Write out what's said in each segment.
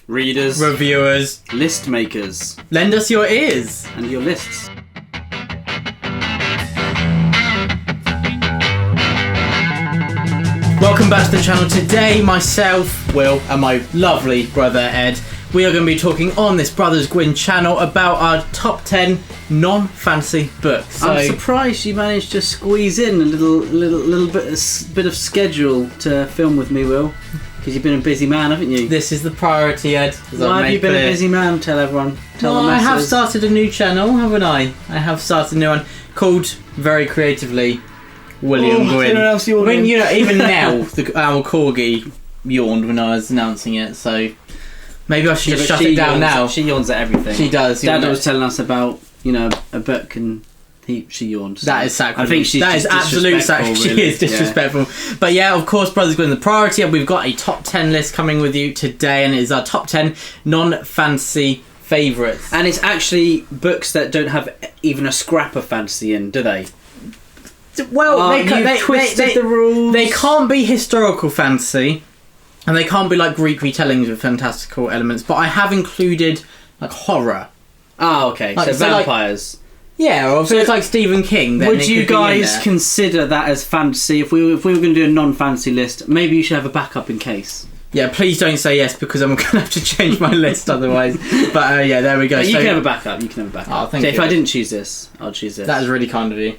readers, reviewers, list makers. Lend us your ears. And your lists. Welcome back to the channel. Today, myself, Will, and my lovely brother Ed, we are going to be talking on this Brothers Gwynne channel about our top 10 non-fantasy books. So, I'm surprised you managed to squeeze in a little bit of schedule to film with me, Will. Because you've been a busy man, haven't you? This is the priority, Ed. Why have you been a busy man? Tell everyone. Tell the masses. I have started a new channel, haven't I? I have started a new one called, very creatively, William Gwynne. Else I mean, you know, even now, our corgi yawned when I was announcing it, so maybe I should just shut it down now. She yawns at everything. She does. Dad was telling us about, a book and she yawned. So. That is sacrilege. I think she's that is absolute sacrilege. Really. She is disrespectful. Yeah. But yeah, of course, Brothers Gwynne, the priority. We've got a top 10 list coming with you today, and it is our top 10 non-fantasy favourites. And it's actually books that don't have even a scrap of fantasy in, do they? Well, they twisted the rules. They can't be historical fantasy, and they can't be like Greek retellings with fantastical elements. But I have included like horror. Oh, okay. Like, so vampires. Yeah, or if it's like Stephen King, then would you guys consider that as fantasy? If we were going to do a non-fantasy list, maybe you should have a backup in case. Yeah, please don't say yes because I'm going to have to change my list otherwise. But yeah, there we go. But you can have a backup. Oh, thank you. If I didn't choose this, I'll choose this. That is really kind of you.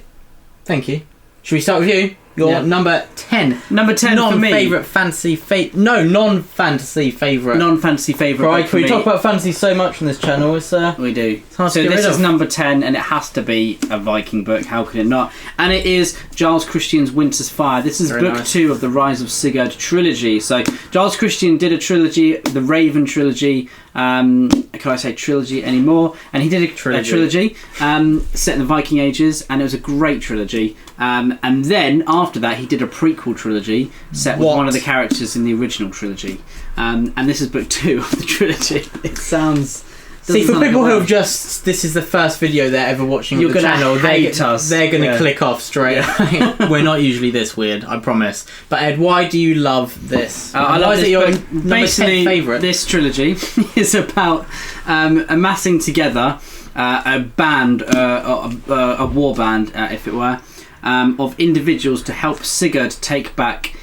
Thank you. Should we start with you? Your number 10. Number 10 for me. Non-fantasy favourite. Non-fantasy favourite. Right, we talk about fantasy so much on this channel. It's we do. It's hard to get this rid of. Is number 10, and it has to be a Viking book. How could it not? And it is Giles Christian's Winter's Fire. This is book 2 of the Rise of Sigurd trilogy. So Giles Christian did a trilogy, the Raven trilogy. Can I say trilogy anymore? And he did a trilogy set in the Viking Ages, and it was a great trilogy. And then after that, he did a prequel trilogy set with one of the characters in the original trilogy. And this is book 2 of the trilogy. It sounds. See, for people who have just, this is the first video they're ever watching on the channel, they're going to click off straight away. We're not usually this weird, I promise. But Ed, why do you love this? I love this your book. Basically, favourite? This trilogy is about amassing together a band, a war band, if it were, of individuals to help Sigurd take back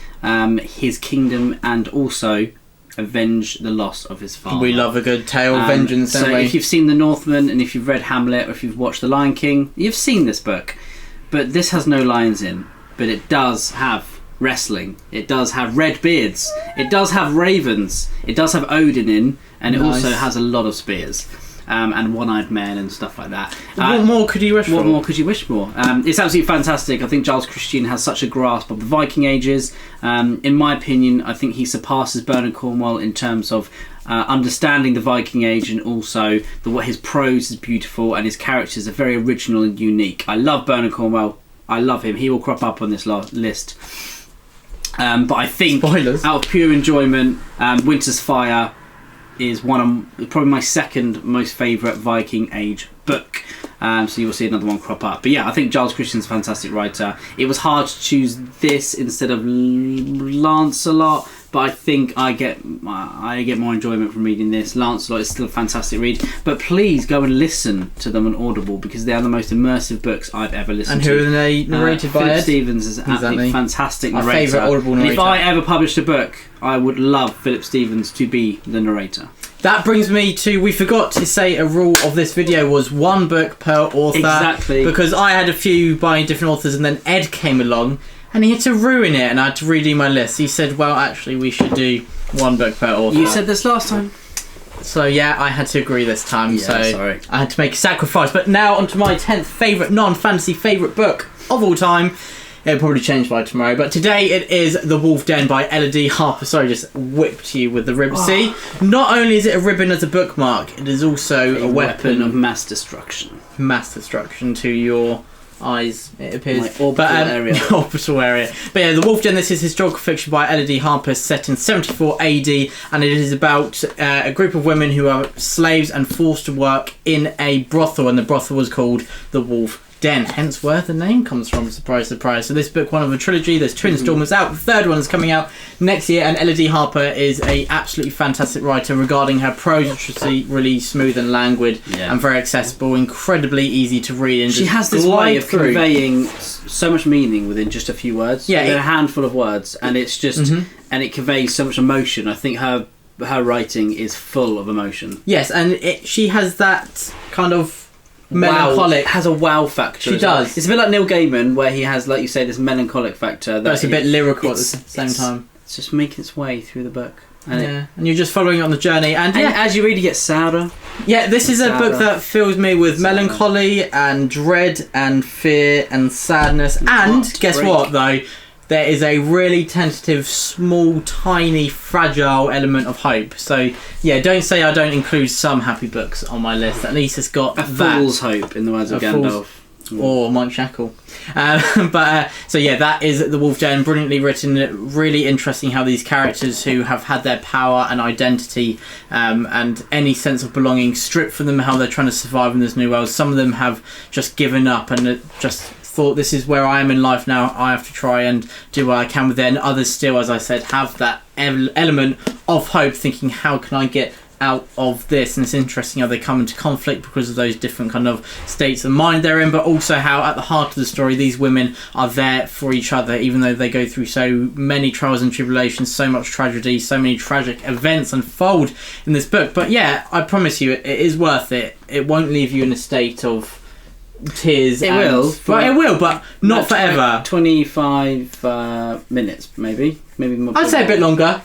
his kingdom and also avenge the loss of his father. We love a good tale of vengeance, don't we? If you've seen The Northman and if you've read Hamlet or if you've watched The Lion King, you've seen this book. But this has no lions in. But it does have wrestling. It does have red beards. It does have ravens. It does have Odin in. And it also has a lot of spears. And one-eyed men and stuff like that. What more could you wish for? What more could you wish for? It's absolutely fantastic. I think Giles Christian has such a grasp of the Viking Ages. In my opinion, I think he surpasses Bernard Cornwell in terms of understanding the Viking Age, and also his prose is beautiful and his characters are very original and unique. I love Bernard Cornwell. I love him. He will crop up on this list. But I think, spoilers, out of pure enjoyment, Winter's Fire is probably my second most favourite Viking Age book. So you will see another one crop up. But yeah, I think Giles Christian's a fantastic writer. It was hard to choose this instead of Lancelot, but I think I get more enjoyment from reading this. Lancelot is still a fantastic read, but please go and listen to them on Audible because they are the most immersive books I've ever listened to. And who are they narrated by? Philip Stevens is an absolutely fantastic narrator. My favourite Audible narrator. And if I ever published a book, I would love Philip Stevens to be the narrator. That brings me to, we forgot to say a rule of this video was one book per author. Exactly. Because I had a few by different authors and then Ed came along and he had to ruin it and I had to redo my list. He said, well, actually, we should do one book per author. You said this last time. So yeah, I had to agree this time. Yeah, so sorry. I had to make a sacrifice. But now onto my 10th favourite non-fantasy favourite book of all time. It'll probably change by tomorrow, but today it is The Wolf Den by Elodie Harper. Sorry, just whipped you with the ribbon. Oh. See, not only is it a ribbon as a bookmark, it is also a weapon of mass destruction. Mass destruction to your eyes, it appears. My orbital area. Orbital area. But yeah, The Wolf Den, this is historical fiction by Elodie Harper, set in 74 AD, and it is about a group of women who are slaves and forced to work in a brothel, and the brothel was called The Wolf Den, hence where the name comes from. Surprise, surprise. So this book, one of a trilogy. There's 2 installments out. The third one is coming out next year, and Elodie Harper is a absolutely fantastic writer. Regarding her prose, it's really smooth and languid, and very accessible, incredibly easy to read. And she has this way of conveying so much meaning within just a few words. Yeah, a handful of words, and it's just and it conveys so much emotion. I think her writing is full of emotion. Yes, and she has that kind of melancholic. Has a wow factor. She does. It's a bit like Neil Gaiman, where he has, like you say, this melancholic factor. That's a bit lyrical at the same time. It's just making its way through the book. And you're just following it on the journey. And as you read, you get sadder. Yeah, this is a book that fills me with melancholy and dread and fear and sadness. And guess what, though? There is a really tentative, small, tiny, fragile element of hope. So, yeah, don't say I don't include some happy books on my list. At least it's got a fool's hope, in the words of Gandalf. Or Mike Shackle. So yeah, that is The Wolf Den, brilliantly written, really interesting how these characters who have had their power and identity and any sense of belonging stripped from them, how they're trying to survive in this new world. Some of them have just given up and just thought, this is where I am in life now, I have to try and do what I can with it. And others still, as I said, have that element of hope, thinking, how can I get out of this? And it's interesting how they come into conflict because of those different kind of states of mind they're in, but also how at the heart of the story these women are there for each other, even though they go through so many trials and tribulations, so much tragedy, so many tragic events unfold in this book. But yeah, I promise you, it is worth it. It won't leave you in a state of tears. It will, but not forever. 25 minutes, maybe more. I'd say a bit longer.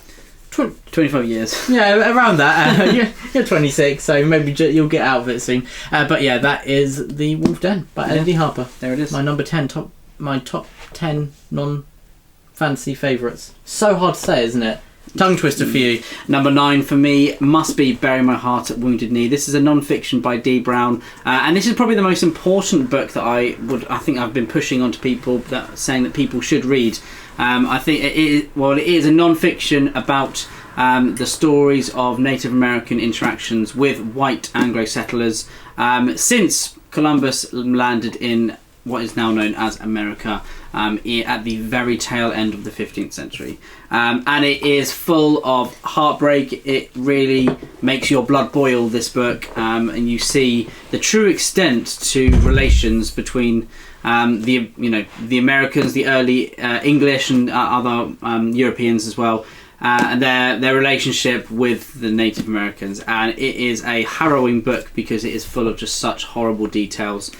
25 years. Yeah, around that. You're 26, so maybe you'll get out of it soon. But yeah, that is The Wolf Den by Elodie Harper. There it is. My number 10, my top 10 non-fantasy favourites. So hard to say, isn't it? Tongue twister for you. Number 9 for me must be Bury My Heart at Wounded Knee. This is a non-fiction by Dee Brown, and this is probably the most important book that I think I've been pushing onto people, saying that people should read. I think it is a non-fiction about the stories of Native American interactions with white Anglo settlers since Columbus landed in what is now known as America at the very tail end of the 15th century. And it is full of heartbreak. It really makes your blood boil, this book, and you see the true extent to relations between the Americans, the early English and other Europeans as well, and their relationship with the Native Americans. And it is a harrowing book because it is full of just such horrible details,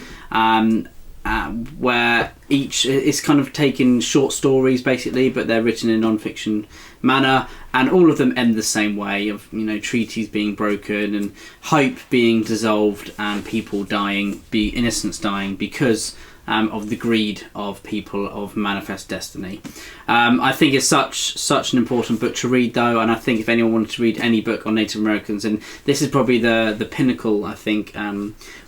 where each is kind of taken short stories basically, but they're written in a non-fiction manner, and all of them end the same way of treaties being broken and hope being dissolved and people dying, innocents dying because of the greed of people of Manifest Destiny. I think it's such an important book to read, though, and I think if anyone wanted to read any book on Native Americans, and this is probably the pinnacle, I think.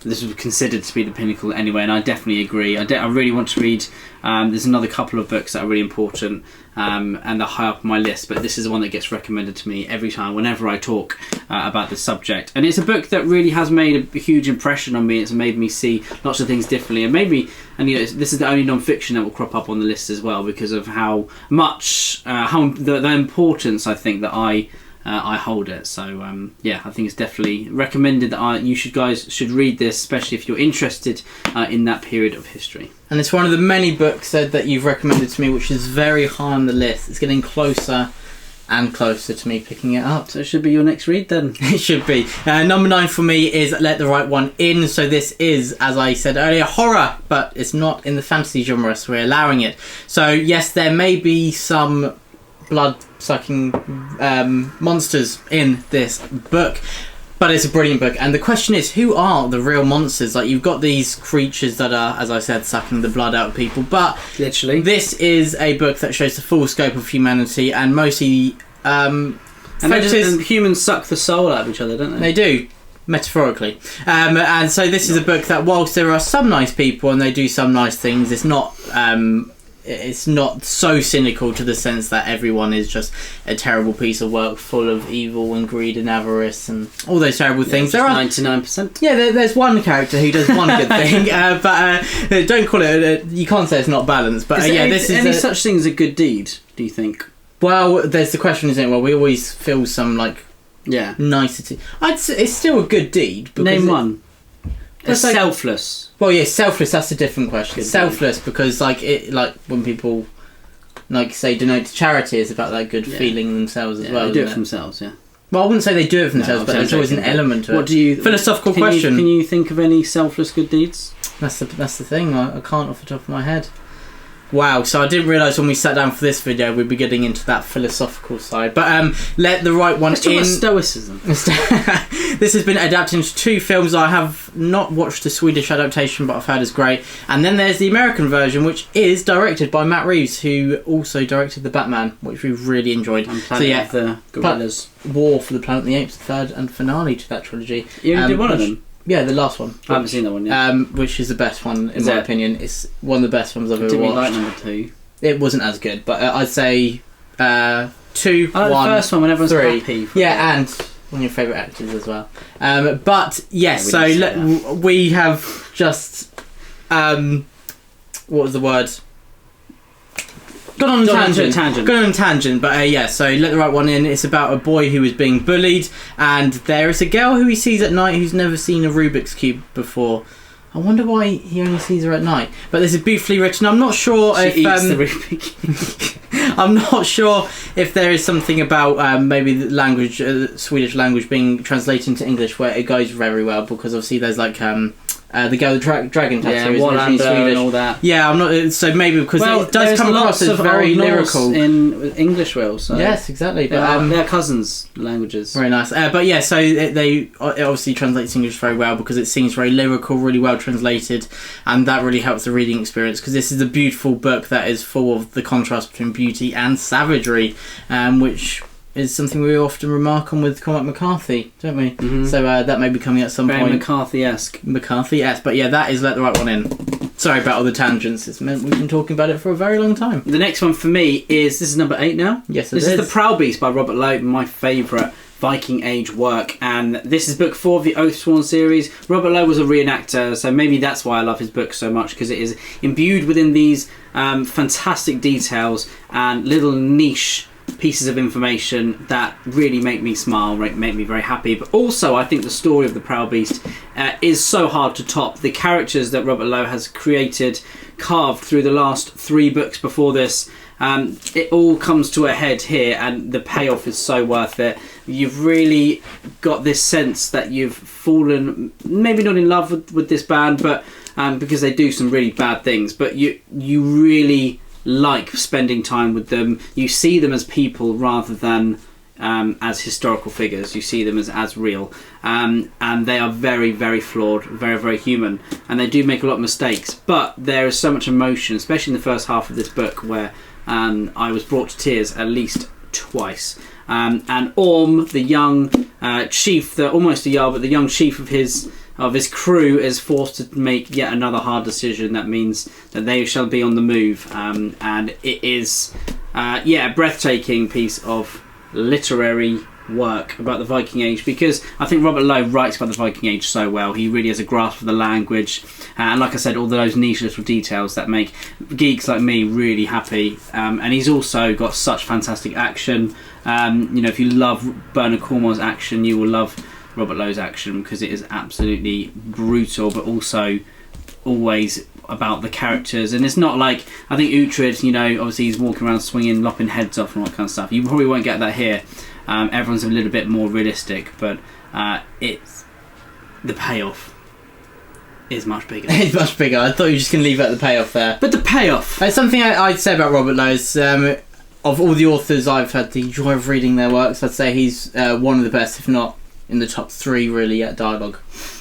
This was considered to be the pinnacle anyway, and I definitely agree. I really want to read. There's another couple of books that are really important, and they're high up on my list, but this is the one that gets recommended to me every time whenever I talk about this subject. And it's a book that really has made a huge impression on me. It's made me see lots of things differently, and this is the only non-fiction that will crop up on the list as well, because of how much the importance I think that I hold it. So I think it's definitely recommended that you guys should read this, especially if you're interested in that period of history. And it's one of the many books that you've recommended to me, which is very high on the list. It's getting closer and closer to me picking it up. So it should be your next read then. It should be. Number 9 for me is Let the Right One In. So this is, as I said earlier, horror, but it's not in the fantasy genre, so we're allowing it. So yes, there may be some blood-sucking monsters in this book, but it's a brilliant book. And the question is, who are the real monsters? Like, you've got these creatures that are, as I said, sucking the blood out of people, but literally, this is a book that shows the full scope of humanity, and mostly and humans suck the soul out of each other, don't they? They do, metaphorically. And so this is a book that, whilst there are some nice people and they do some nice things, it's not it's not so cynical to the sense that everyone is just a terrible piece of work full of evil and greed and avarice and all those terrible things. There are 99%. Yeah, there's one character who does one good thing, but don't call it. You can't say it's not balanced. But this is any such thing as a good deed. Do you think? Well, there's the question, isn't it? Well, we always feel some nicety. I'd say it's still a good deed. Name one. It's like, selfless. Well, yeah, selfless. That's a different question. Good Selfless because when people say donate to charity, it's about that good feeling themselves as well. They do it for themselves. Yeah. Well, I wouldn't say they do it for themselves, but there's always an element to it. What do you? Philosophical question. Can you think of any selfless good deeds? That's the thing. I can't off the top of my head. Wow, so I didn't realise when we sat down for this video we'd be getting into that philosophical side. But let the right one Let's talk in. About stoicism. This has been adapted into 2 films. I have not watched the Swedish adaptation, but I've heard is great. And then there's the American version, which is directed by Matt Reeves, who also directed The Batman, which we've really enjoyed. And Planet of the Gorillas. War for the Planet of the Apes, the third and finale to that trilogy. You only did one of them? Yeah, the last one. I haven't seen that one yet. Which is the best one, in my opinion. It's one of the best ones I've ever watched. Like number 2. It wasn't as good, but I'd say 2, I like 1, the first one when everyone's 3. happy. Yeah, and one of your favourite actors as well. But yes, we have just what was the word? Gone on a tangent. But so Let the Right One In. It's about a boy who is being bullied, and there is a girl who he sees at night who's never seen a Rubik's Cube before. I wonder why he only sees her at night. But this is beautifully written. I'm not sure if eats the Rubik's Cube. I'm not sure if there is something about maybe the language, Swedish language, being translated into English where it goes very well, because obviously there's the girl with dragon tattoo is originally Swedish. And all that. Yeah, I'm not. So maybe because it does come across as very lyrical in English. So yes, exactly. But they're cousins' languages. Very nice. But yeah, so it obviously translates English very well because it seems very lyrical, really well translated, and that really helps the reading experience. Because this is a beautiful book that is full of the contrast between beauty and savagery, which is something we often remark on with Cormac McCarthy, don't we? Mm-hmm. So that may be coming at some point. Very McCarthy-esque. But yeah, that is Let the Right One In. Sorry about all the tangents. It's meant we've been talking about it for a very long time. The next one for me is, this is number 8 now? Yes, This is The Proud Beast by Robert Lowe, my favourite Viking Age work, and this is book 4 of the Oathsworn series. Robert Lowe was a reenactor, so maybe that's why I love his book so much, because it is imbued within these fantastic details and little niche pieces of information that really make me smile, make me very happy. But also I think the story of the Proud Beast is so hard to top. The characters that Robert Lowe has carved through the last 3 books before this, it all comes to a head here, and the payoff is so worth it. You've really got this sense that you've fallen, maybe not in love with this band, but because they do some really bad things, but you really like spending time with them. You see them as people rather than as historical figures. You see them as real, and they are very, very flawed, very, very human, and they do make a lot of mistakes, but there is so much emotion, especially in the first half of this book, where I was brought to tears at least twice. And Orm, the young chief, almost a Jarl, but the young chief of his crew, is forced to make yet another hard decision that means that they shall be on the move, and it is a breathtaking piece of literary work about the Viking Age, because I think Robert Lowe writes about the Viking Age so well. He really has a grasp of the language, and like I said, all those niche little details that make geeks like me really happy. And he's also got such fantastic action. If you love Bernard Cornwell's action, you will love Robert Lowe's action, because it is absolutely brutal, but also always about the characters. And it's not like, I think Uhtred, obviously he's walking around swinging, lopping heads off and all that kind of stuff. You probably won't get that here. Everyone's a little bit more realistic, but it's the payoff is much bigger. It's much bigger. I thought you were just going to leave it at the payoff there. But the payoff, it's something I'd say about Robert Lowe is, of all the authors I've had the joy of reading their works, I'd say he's one of the best, if not in the top 3 really at dialogue.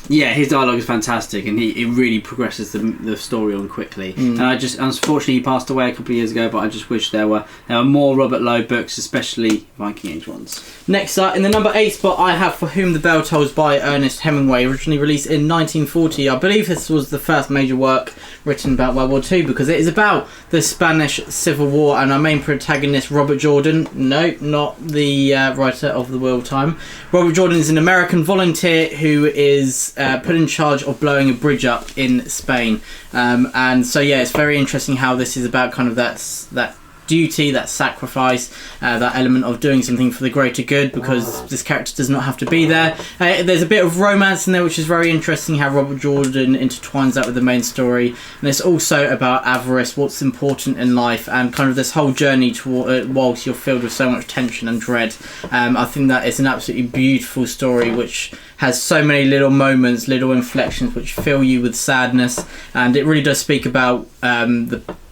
Yeah, his dialogue is fantastic, and it really progresses the story on quickly. And unfortunately, he passed away a couple of years ago. But I just wish there were more Robert Lowe books, especially Viking Age ones. Next up, in the number 8 spot, I have For Whom the Bell Tolls by Ernest Hemingway, originally released in 1940. I believe this was the first major work written about World War II, because it is about the Spanish Civil War, and our main protagonist, Robert Jordan, no, not the writer of The Wheel of Time. Robert Jordan is an American volunteer who is put in charge of blowing a bridge up in Spain. And so, yeah, it's very interesting how this is about kind of that duty, that sacrifice, that element of doing something for the greater good, because this character does not have to be there. There's a bit of romance in there, which is very interesting, how Robert Jordan intertwines that with the main story. And it's also about avarice, what's important in life, and kind of this whole journey whilst you're filled with so much tension and dread. I think that it's an absolutely beautiful story, which has so many little moments, little inflections, which fill you with sadness. And it really does speak about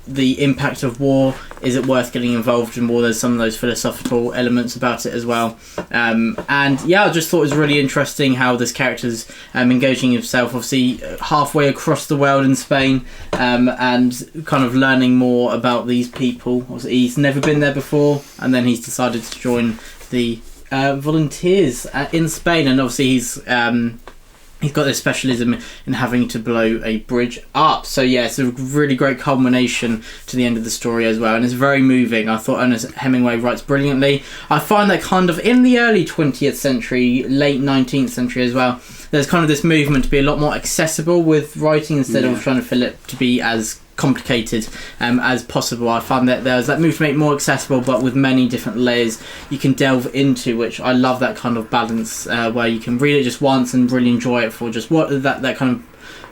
the impact of war. Is it worth getting involved in war? There's some of those philosophical elements about it as well. And yeah, I just thought it was really interesting how this character's engaging himself, obviously halfway across the world in Spain, and kind of learning more about these people. Obviously, he's never been there before, and then he's decided to join the volunteers in Spain, and obviously he's got this specialism in having to blow a bridge up. So yeah, it's a really great culmination to the end of the story as well, and it's very moving. I thought Ernest Hemingway writes brilliantly. I find that kind of in the early 20th century, late 19th century as well, there's kind of this movement to be a lot more accessible with writing, instead of trying to fill it to be as complicated as possible. I find that there's that move to make it more accessible, but with many different layers you can delve into, which I love, that kind of balance where you can read it just once and really enjoy it for just what that kind of,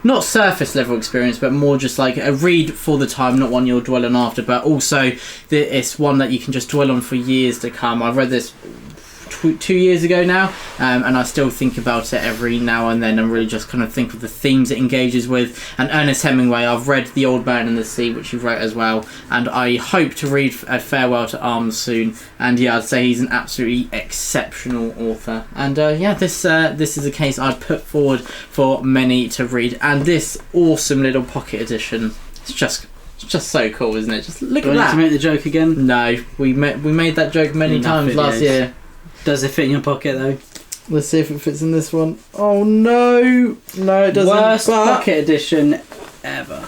not surface level experience, but more just like a read for the time, not one you'll dwell on after, but also it's one that you can just dwell on for years to come. I've read this 2 years ago now, and I still think about it every now and then, and really just kind of think of the themes it engages with. And Ernest Hemingway, I've read The Old Man and the Sea, which you wrote as well, and I hope to read Farewell to Arms soon. And yeah, I'd say he's an absolutely exceptional author, and yeah, this is a case I'd put forward for many to read. And this awesome little pocket edition, it's just so cool, isn't it? Just look at that. To make the joke again? No, we made that joke many times last year. Does it fit in your pocket though? Let's see if it fits in this one. Oh no, it doesn't. Worst pocket edition ever.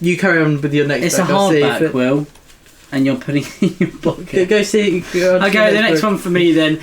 You carry on with your next. It's book. a hardback, Will, and you're putting it in your pocket. Go see. Okay, the next one for me then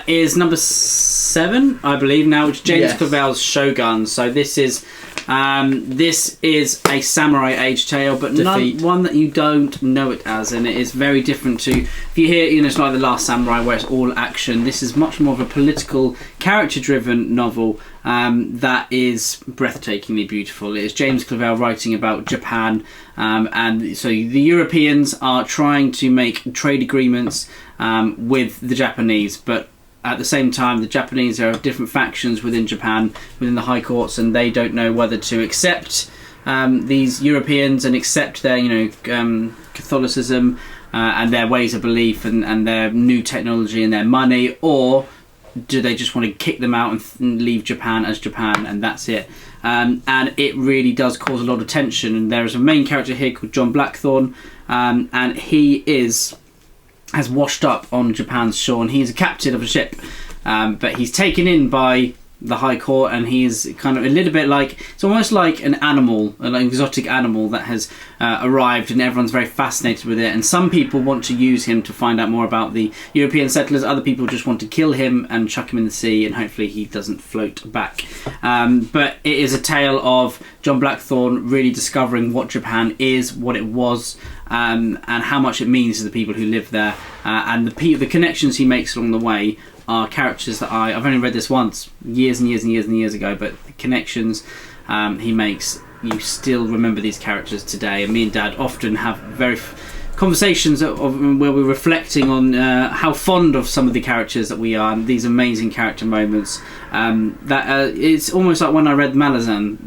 is number 7, I believe now, which is James Clavell's Shogun. So this is a samurai age tale, but not one that you don't know it as, and it is very different to, if you hear, it's like The Last Samurai where it's all action. This is much more of a political, character-driven novel that is breathtakingly beautiful. It is James Clavell writing about Japan, and so the Europeans are trying to make trade agreements with the Japanese, but at the same time, the Japanese are different factions within Japan, within the high courts, and they don't know whether to accept these Europeans and accept their, Catholicism and their ways of belief and their new technology and their money, or do they just want to kick them out and leave Japan as Japan, and that's it. And it really does cause a lot of tension. And there is a main character here called John Blackthorne, and he has washed up on Japan's shore, and he's a captain of a ship, but he's taken in by the High Court, and he's kind of a little bit like, it's almost like an animal, an exotic animal that has arrived, and everyone's very fascinated with it. And some people want to use him to find out more about the European settlers, other people just want to kill him and chuck him in the sea, and hopefully he doesn't float back. But it is a tale of John Blackthorne really discovering what Japan is, what it was, and how much it means to the people who live there, and the connections he makes along the way are characters that I've only read this once, years and years and years and years ago, but the connections he makes, you still remember these characters today. And me and Dad often have very conversations of where we're reflecting on how fond of some of the characters that we are, and these amazing character moments. It's almost like when I read Malazan,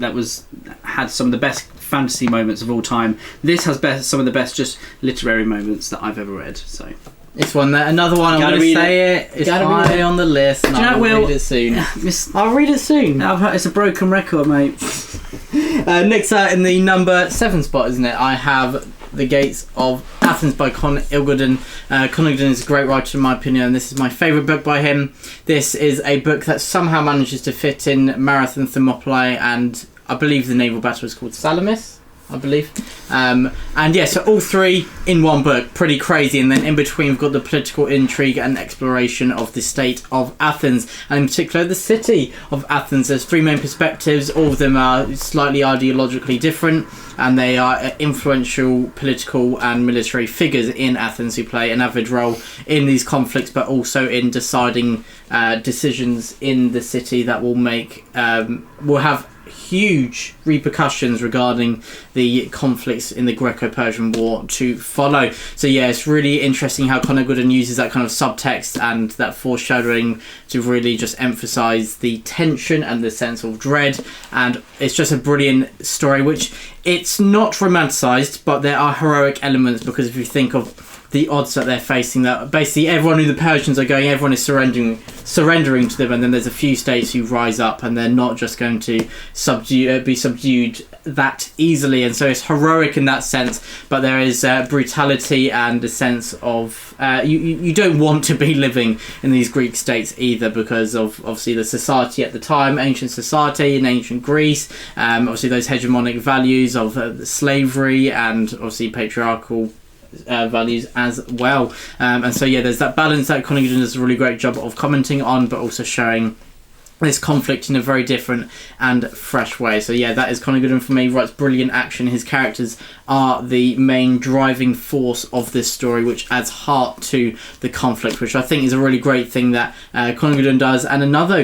had some of the best fantasy moments of all time. This has some of the best just literary moments that I've ever read. So This one, another one. I'm going to say it. It's high on the list. And I'll read it soon. I'll read it soon. It's a broken record, mate. Next out in the number 7 spot, isn't it? I have The Gates of Athens by Con Ilgudin. Con Ilgudin is a great writer in my opinion, and this is my favourite book by him. This is a book that somehow manages to fit in Marathon, Thermopylae, and I believe the naval battle is called Salamis, I believe. And yeah, so all three in one book, pretty crazy. And then in between we've got the political intrigue and exploration of the state of Athens, and in particular the city of Athens. There's 3 main perspectives, all of them are slightly ideologically different, and they are influential political and military figures in Athens who play an avid role in these conflicts, but also in deciding decisions in the city that will make will have huge repercussions regarding the conflicts in the Greco-Persian War to follow. So yeah, it's really interesting how Con Ilgudin uses that kind of subtext and that foreshadowing to really just emphasise the tension and the sense of dread, and it's just a brilliant story, which it's not romanticised, but there are heroic elements, because if you think of the odds that they're facing, that basically everyone who the Persians are going, everyone is surrendering to them, and then there's a few states who rise up, and they're not just going to be subdued that easily. And so it's heroic in that sense, but there is brutality and a sense of you don't want to be living in these Greek states either, because of obviously the society at the time, ancient society in ancient Greece, obviously those hegemonic values of slavery and obviously patriarchal values as well, and so yeah, there's that balance that Con Ilgudin does a really great job of commenting on, but also showing this conflict in a very different and fresh way. So yeah, that is Con Ilgudin for me. Writes brilliant action. His characters are the main driving force of this story, which adds heart to the conflict, which I think is a really great thing that Con Ilgudin does. And another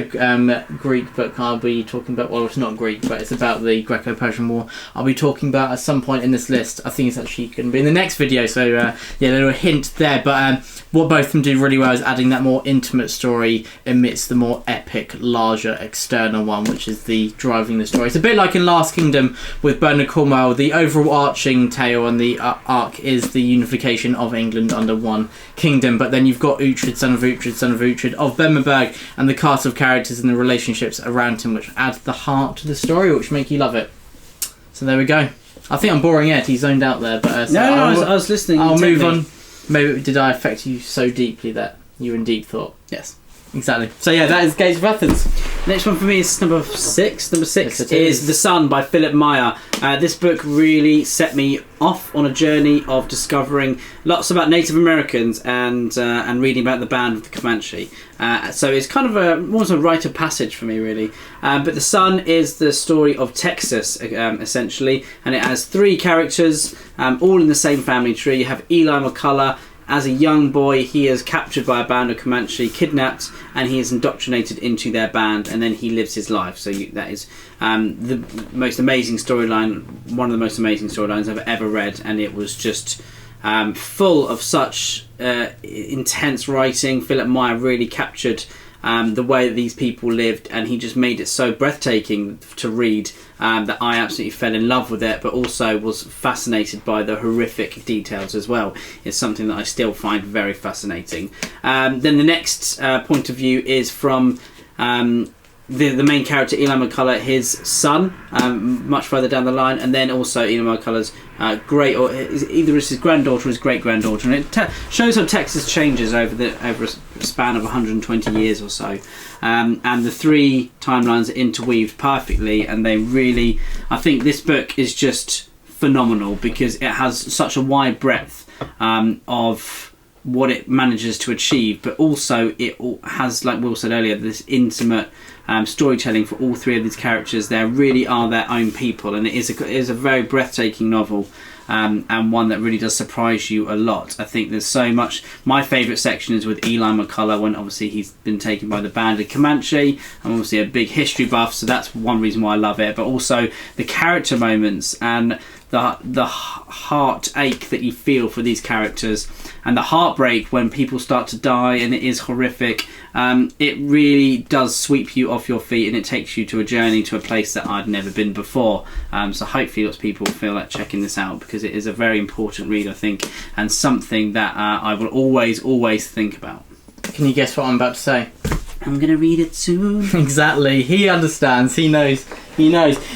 Greek book I'll be talking about, well, it's not Greek, but it's about the Greco-Persian War, I'll be talking about at some point in this list. I think it's actually going to be in the next video, so yeah, little hint there. But what both of them do really well is adding that more intimate story amidst the more epic, larger external one, which is the driving the story. It's a bit like in Last Kingdom with Bernard Cornwell. The overarching tale and the arc is the unification of England under one kingdom, but then you've got Uhtred, son of Uhtred of Bemmerberg, and the cast of characters and the relationships around him, which add the heart to the story, which make you love it. So there we go. I think I'm boring Ed, he zoned out there, but so I was listening. I'll move on. Maybe did I affect you so deeply that you were in deep thought? Yes. Exactly. So yeah, that is Gates of Athens. Next one for me is number 6. Number 6 is The Sun by Philip Meyer. This book really set me off on a journey of discovering lots about Native Americans and reading about the band of the Comanche. So it's kind of almost a rite of passage for me, really. But The Sun is the story of Texas, essentially, and it has 3 characters, all in the same family tree. You have Eli McCullough. As a young boy, he is captured by a band of Comanche, kidnapped, and he is indoctrinated into their band, and then he lives his life. So that is the most amazing storyline, one of the most amazing storylines I've ever read, and it was just full of such intense writing. Philip Meyer really captured the way that these people lived, and he just made it so breathtaking to read that I absolutely fell in love with it, but also was fascinated by the horrific details as well. It's something that I still find very fascinating. Then the next point of view is from the main character, Eli McCullough, his son, much further down the line, and then also Eli McCullough's either it's his granddaughter or his great-granddaughter, and it shows how Texas changes over a span of 120 years or so, and the 3 timelines are interweaved perfectly, and they really, I think this book is just phenomenal because it has such a wide breadth of what it manages to achieve, but also it has, like Will said earlier, this intimate storytelling for all 3 of these characters. They really are their own people, and it is a very breathtaking novel, and one that really does surprise you a lot. I think there's so much. My favourite section is with Eli McCullough, when obviously he's been taken by the band of Comanche. I'm obviously a big history buff, so that's one reason why I love it, but also the character moments and the heartache that you feel for these characters, and the heartbreak when people start to die, and it is horrific. It really does sweep you off your feet, and it takes you to a journey to a place that I'd never been before. So hopefully lots of people feel like checking this out, because it is a very important read, I think, and something that I will always think about. Can you guess what I'm about to say? I'm going to read it soon. Exactly. He understands. He knows.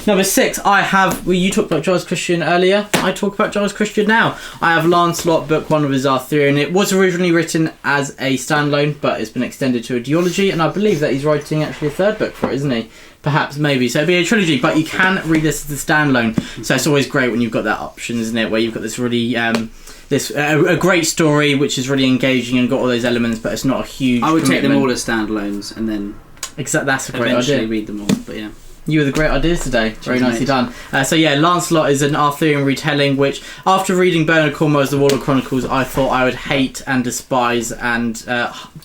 Number 6, I have... Well, you talked about Giles Christian earlier. I talk about Giles Christian now. I have Lancelot, book 1 of his Arthurian. It was originally written as a standalone, but it's been extended to a duology, and I believe that he's writing actually a 3rd book for it, isn't he? Perhaps, maybe. So it'd be a trilogy, but you can read this as a standalone. So it's always great when you've got that option, isn't it? Where you've got this really... a great story which is really engaging and got all those elements, but it's not a huge I would commitment. take them all as standalones and then that's a great eventually idea. read them all, but yeah. You were the great ideas today. Very nicely done. So yeah, Lancelot is an Arthurian retelling which, after reading Bernard Cornwell's The Warlord Chronicles, I thought I would hate and despise and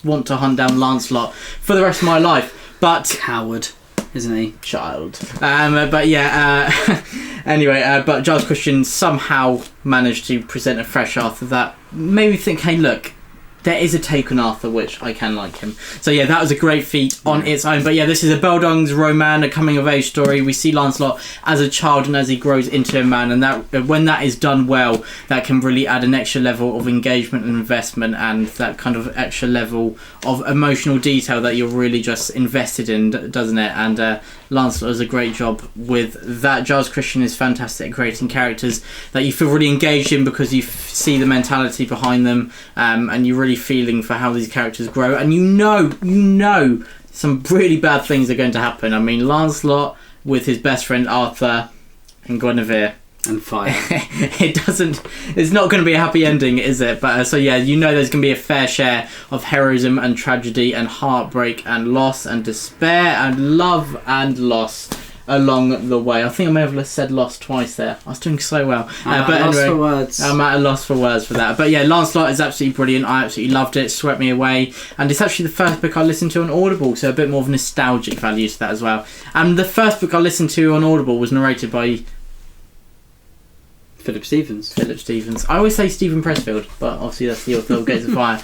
want to hunt down Lancelot for the rest of my life. But coward, isn't he? Child. But yeah, anyway, but Giles Christian somehow managed to present a fresh Arthur that made me think, hey look, there is a take on Arthur which I can like him. So yeah, that was a great feat on its own. But yeah, this is a Beldung's Roman, a coming of age story. We see Lancelot as a child and as he grows into a man, and that when that is done well, that can really add an extra level of engagement and investment, and that kind of extra level of emotional detail that you're really just invested in, doesn't it? And Lancelot does a great job with that. Giles Christian is fantastic at creating characters that you feel really engaged in because you see the mentality behind them, and you're really feeling for how these characters grow, and you know some really bad things are going to happen. I mean, Lancelot with his best friend Arthur and Guinevere and fire. It's not going to be a happy ending, is it? But so yeah, you know there's going to be a fair share of heroism and tragedy and heartbreak and loss and despair and love and loss along the way. I think I may have said loss twice there. I was doing so well. I'm at a loss for words for that. But yeah, Lancelot is absolutely brilliant. I absolutely loved it. Swept me away. And it's actually the first book I listened to on Audible, so a bit more of nostalgic value to that as well. And the first book I listened to on Audible was narrated by Philip Stevens. I always say Stephen Pressfield, but obviously that's the author of Gates of Fire.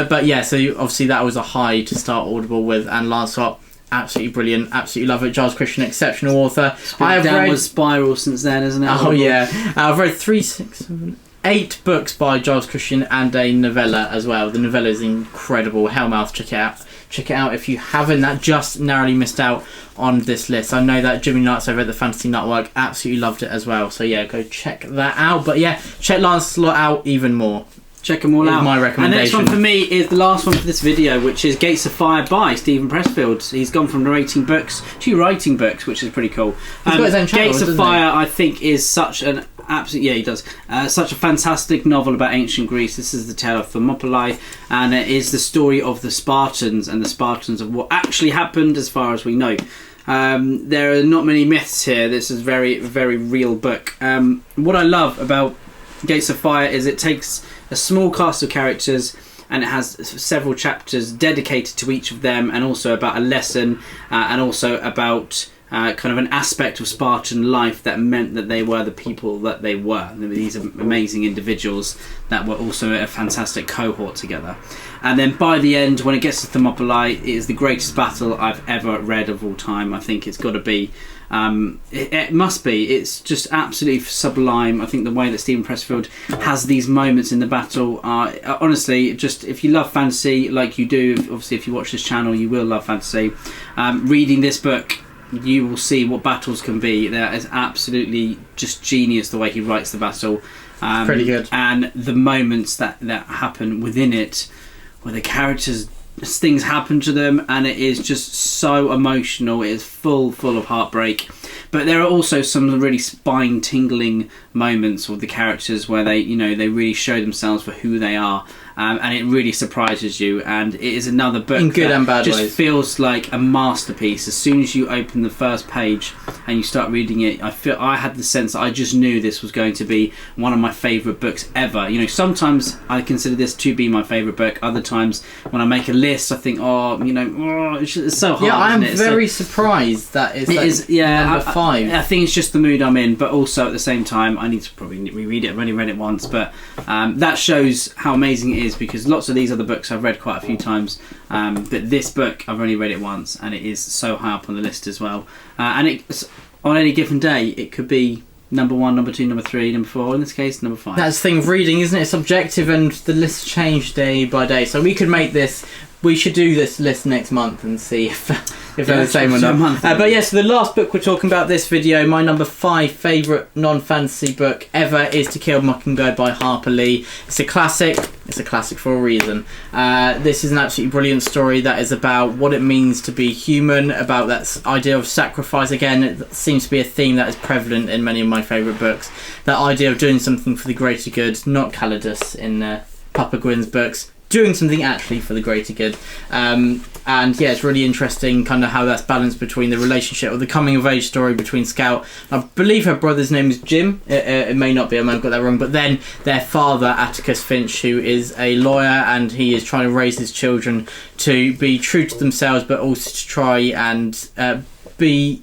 But yeah, so obviously that was a high to start Audible with, and Lancelot, absolutely brilliant, absolutely love it. Giles Christian, exceptional author. I have read spiral since then, isn't it? Oh yeah, I've read 8 books by Giles Christian and a novella as well. The novella is incredible. Hellmouth, check it out if you haven't. That just narrowly missed out on this list. I know that Jimmy Knights over at the Fantasy Network absolutely loved it as well, so yeah, go check that out. But yeah, check Lancelot out even more. Check them all out. My recommendation. And the next one for me is the last one for this video, which is Gates of Fire by Stephen Pressfield. He's gone from narrating books to writing books, which is pretty cool. He's got his own channel, Gates of Fire, I think, is such an absolute... Yeah, he does. Such a fantastic novel about ancient Greece. This is the tale of Thermopylae, and it is the story of the Spartans, and the Spartans of what actually happened as far as we know. There are not many myths here. This is a very, very real book. What I love about Gates of Fire is it takes a small cast of characters and it has several chapters dedicated to each of them, and also about a lesson, and also about kind of an aspect of Spartan life that meant that they were the people that they were. These amazing individuals that were also a fantastic cohort together. And then by the end, when it gets to Thermopylae, it is the greatest battle I've ever read of all time. I think it's got to be. It must be. It's just absolutely sublime. I think the way that Stephen Pressfield has these moments in the battle are honestly just, if you love fantasy like you do, obviously if you watch this channel you will love fantasy, reading this book you will see what battles can be. That is absolutely just genius, the way he writes the battle. Pretty good. And the moments that happen within it, where the characters, things happen to them, and it is just so emotional. It is full of heartbreak, but there are also some really spine-tingling moments with the characters where they really show themselves for who they are, and it really surprises you. And it is another book in good that and bad just ways. feels like a masterpiece. As soon as you open the first page and you start reading it, I had the sense that I just knew this was going to be one of my favourite books ever. You know, sometimes I consider this to be my favourite book. Other times when I make a list, I think, it's so hard. Yeah, I am isn't it? very surprised that It is, yeah, number 5. I think it's just the mood I'm in, but also at the same time, I need to probably reread it. I've only read it once, but that shows how amazing it is, because lots of these other books I've read quite a few times, but this book I've only read it once, and it is so high up on the list as well. And it's, on any given day, it could be number 1, number 2, number 3, number 4. In this case, number 5. That's the thing of reading, isn't it? It's subjective, and the lists change day by day. So we could make this. We should do this list next month and see if they're the same or not. But yes, so the last book we're talking about this video, my number 5 favourite non-fantasy book ever, is To Kill a Mockingbird by Harper Lee. It's a classic. It's a classic for a reason. This is an absolutely brilliant story that is about what it means to be human, about that idea of sacrifice. Again, it seems to be a theme that is prevalent in many of my favourite books. That idea of doing something for the greater good, not Calidus in Papa Gwynne's books. Doing something actually for the greater good. And yeah, it's really interesting kind of how that's balanced between the relationship or the coming of age story between Scout. I believe her brother's name is Jim. It may not be, I might have got that wrong, but then their father, Atticus Finch, who is a lawyer, and he is trying to raise his children to be true to themselves, but also to try and be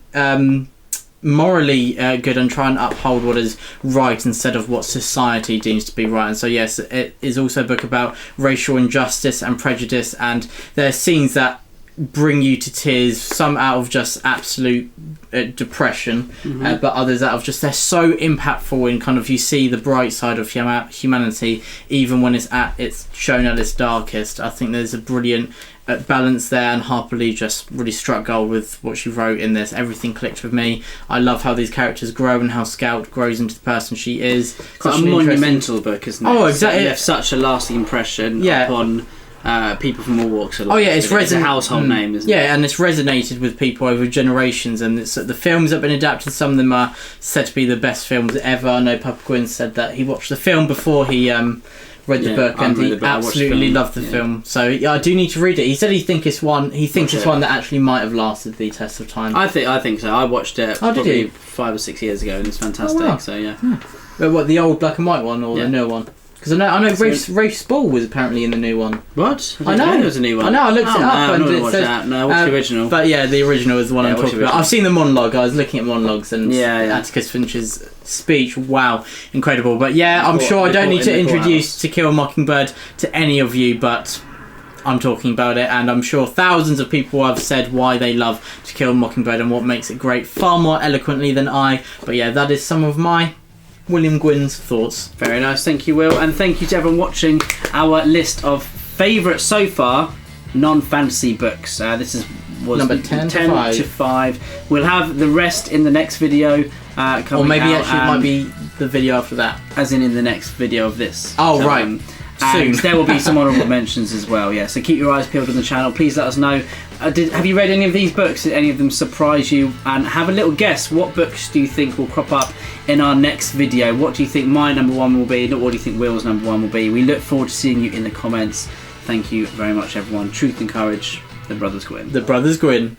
morally good and try and uphold what is right instead of what society deems to be right. And so yes, it is also a book about racial injustice and prejudice, and there are scenes that bring you to tears, some out of just absolute depression, but others out of just, they're so impactful in kind of, you see the bright side of humanity even when it's shown at its darkest. I think there's a brilliant balance there, and Harper Lee just really struck gold with what she wrote in this. Everything clicked with me. I love how these characters grow and how Scout grows into the person she is. It's a monumental book, isn't it? Oh, exactly. It left such a lasting impression upon people from all walks of life. Oh yeah, it's a household name, isn't it? Yeah, and it's resonated with people over generations, and it's the films that have been adapted. Some of them are said to be the best films ever. I know Papa Gwynne said that he watched the film before he read the book, and he absolutely loved the film. So yeah, I do need to read it. He said he thinks it's one that actually might have lasted the test of time. I think so. I watched it probably 5 or 6 years ago, and it's fantastic. Oh, wow. So yeah. But what, the old black and white one or the new one? Because I know Rafe Spall was apparently in the new one. What? I know there was a new one. I know. I looked it up. I watched that. No, I watched the original. But yeah, the original is the one I'm talking about. I've seen the monologue. I was looking at monologues, and Atticus Finch's speech. Wow, incredible. But yeah, I'm sure I don't need to introduce To Kill a Mockingbird to any of you, but I'm talking about it, and I'm sure thousands of people have said why they love To Kill a Mockingbird and what makes it great, far more eloquently than I. But yeah, that is some of my William Gwynne's thoughts. Very nice, thank you, Will, and thank you to everyone watching our list of favourite so far non-fantasy books. This was number 10 to 5. We'll have the rest in the next video coming or maybe out, actually it might be the video after that, as in the next video of this. Oh, right. And there will be some honourable mentions as well, yeah. So keep your eyes peeled on the channel. Please let us know. Have you read any of these books? Did any of them surprise you? And have a little guess. What books do you think will crop up in our next video? What do you think my number 1 will be? What do you think Will's number 1 will be? We look forward to seeing you in the comments. Thank you very much, everyone. Truth and courage. The Brothers Gwynne. The Brothers Gwynne.